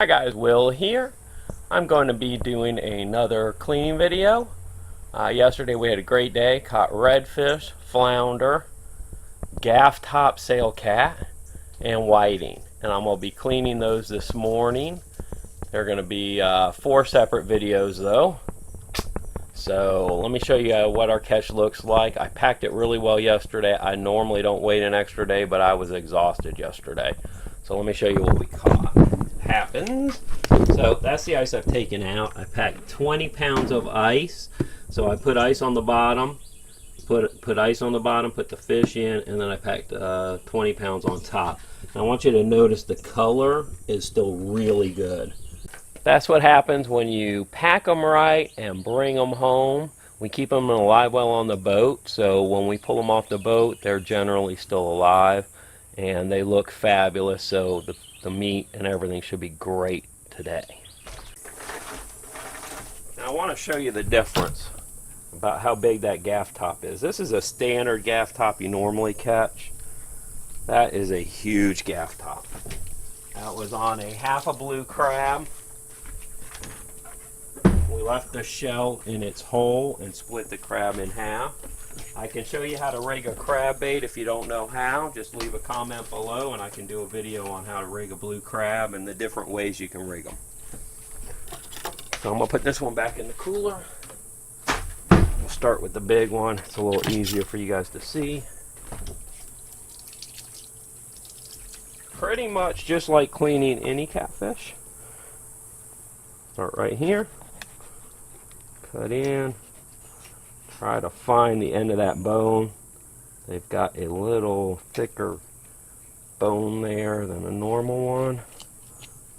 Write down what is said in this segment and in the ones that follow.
Hi guys, Will here. I'm going to be doing another cleaning video. Yesterday we had a great day, caught redfish, flounder, gaff top sail cat, and whiting. And I'm going to be cleaning those this morning. They're going to be 4 separate videos though. So let me show you what our catch looks like. I packed it really well yesterday. I normally don't wait an extra day, but I was exhausted yesterday. So let me show you what we caught. Happens. So that's the ice I've taken out. I packed 20 pounds of ice. So I put ice on the bottom, put ice on the bottom, put the fish in, and then I packed 20 pounds on top. And I want you to notice the color is still really good. That's what happens when you pack them right and bring them home. We keep them in a live well on the boat, so when we pull them off the boat, they're generally still alive, and they look fabulous, so the meat and everything should be great today. Now I want to show you the difference about how big that gaff top is. This is a standard gaff top you normally catch. That is a huge gaff top. That was on a half a blue crab. We left the shell in its hole and split the crab in half. I can show you how to rig a crab bait if you don't know how. Just leave a comment below and I can do a video on how to rig a blue crab and the different ways you can rig them. So I'm going to put this one back in the cooler. We'll start with the big one. It's a little easier for you guys to see. Pretty much just like cleaning any catfish. Start right here. Cut in. Try to find the end of that bone. They've got a little thicker bone there than a normal one.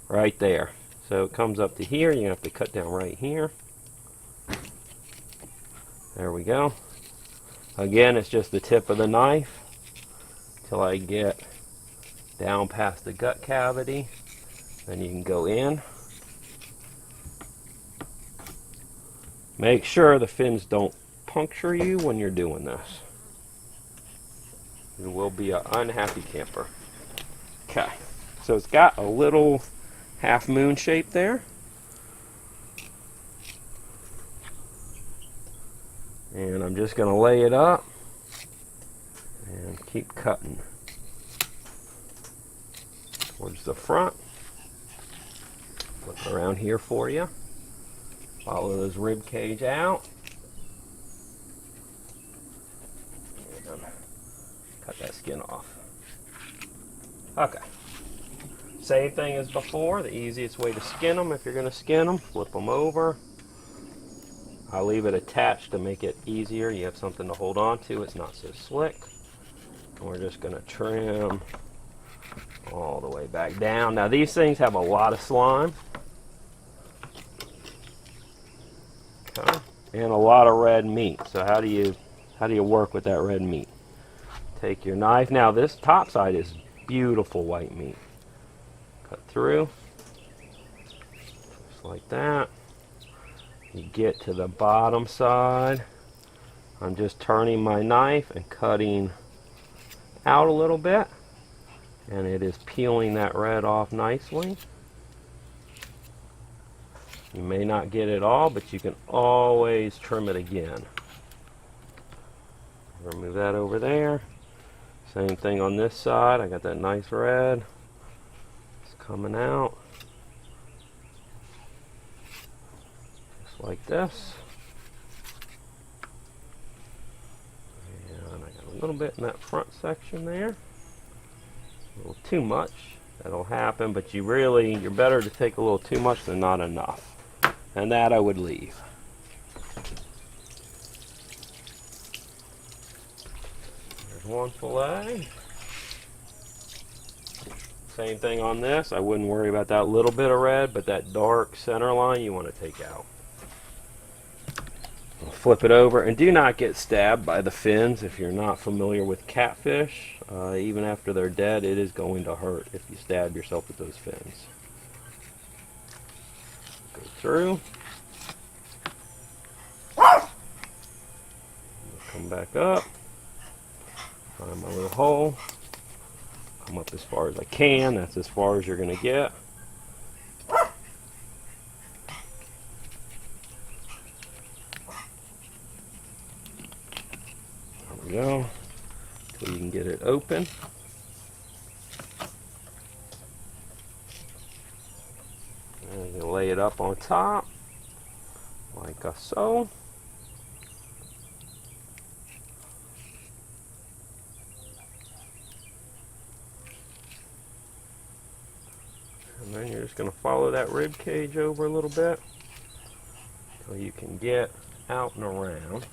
Right there. So it comes up to here. You have to cut down right here. There we go. Again, it's just the tip of the knife till I get down past the gut cavity. Then you can go in. Make sure the fins don't puncture you when you're doing this. You will be an unhappy camper. Okay, so it's got a little half moon shape there. And I'm just going to lay it up and keep cutting towards the front. Flip around here for you. Follow those rib cage out. And cut that skin off. Okay. Same thing as before. The easiest way to skin them, if you're going to skin them, flip them over. I'll leave it attached to make it easier. You have something to hold on to. It's not so slick. And we're just going to trim all the way back down. Now these things have a lot of slime. Okay. And a lot of red meat. So how do you work with that red meat? Take your knife. Now this top side is beautiful white meat. Cut through. Just like that. You get to the bottom side. I'm just turning my knife and cutting out a little bit. And it is peeling that red off nicely. You may not get it all, but you can always trim it again. Remove that over there. Same thing on this side. I got that nice red. It's coming out. Just like this. And I got a little bit in that front section there. A little too much. That'll happen, but you're better to take a little too much than not enough. And that I would leave. There's one fillet. Same thing on this. I wouldn't worry about that little bit of red, but that dark center line you want to take out. Flip it over, and do not get stabbed by the fins if you're not familiar with catfish. Even after they're dead, it is going to hurt if you stab yourself with those fins. Go through. Come back up. Find my little hole. Come up as far as I can. That's as far as you're going to get. get it open. And you lay it up on top, like so. And then you're just going to follow that rib cage over a little bit until you can get out and around.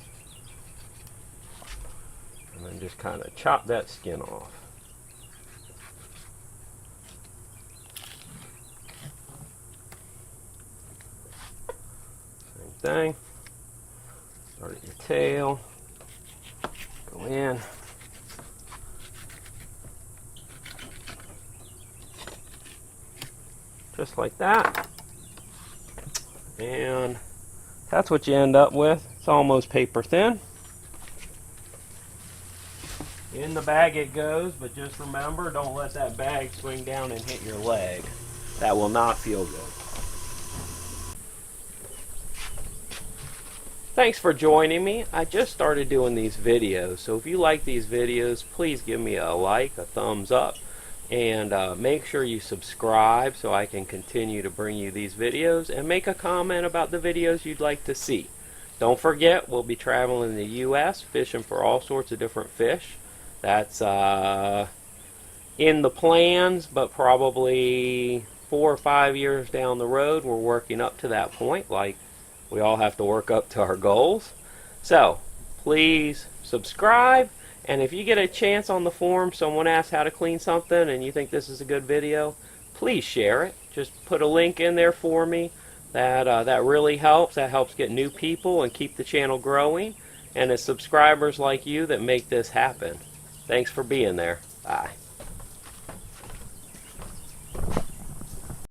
And then just kind of chop that skin off. Same thing. Start at your tail. Go in. Just like that. And that's what you end up with. It's almost paper thin. In the bag it goes, but just remember, don't let that bag swing down and hit your leg. That will not feel good. Thanks for joining me. I just started doing these videos, so if you like these videos, please give me a like, a thumbs up, and make sure you subscribe so I can continue to bring you these videos, and make a comment about the videos you'd like to see. Don't forget, we'll be traveling in the U.S., fishing for all sorts of different fish. That's in the plans, but probably 4 or 5 years down the road, we're working up to that point. Like, we all have to work up to our goals. So, please subscribe. And if you get a chance on the forum, someone asks how to clean something and you think this is a good video, please share it. Just put a link in there for me. That really helps. That helps get new people and keep the channel growing. And it's subscribers like you that make this happen. Thanks for being there. Bye.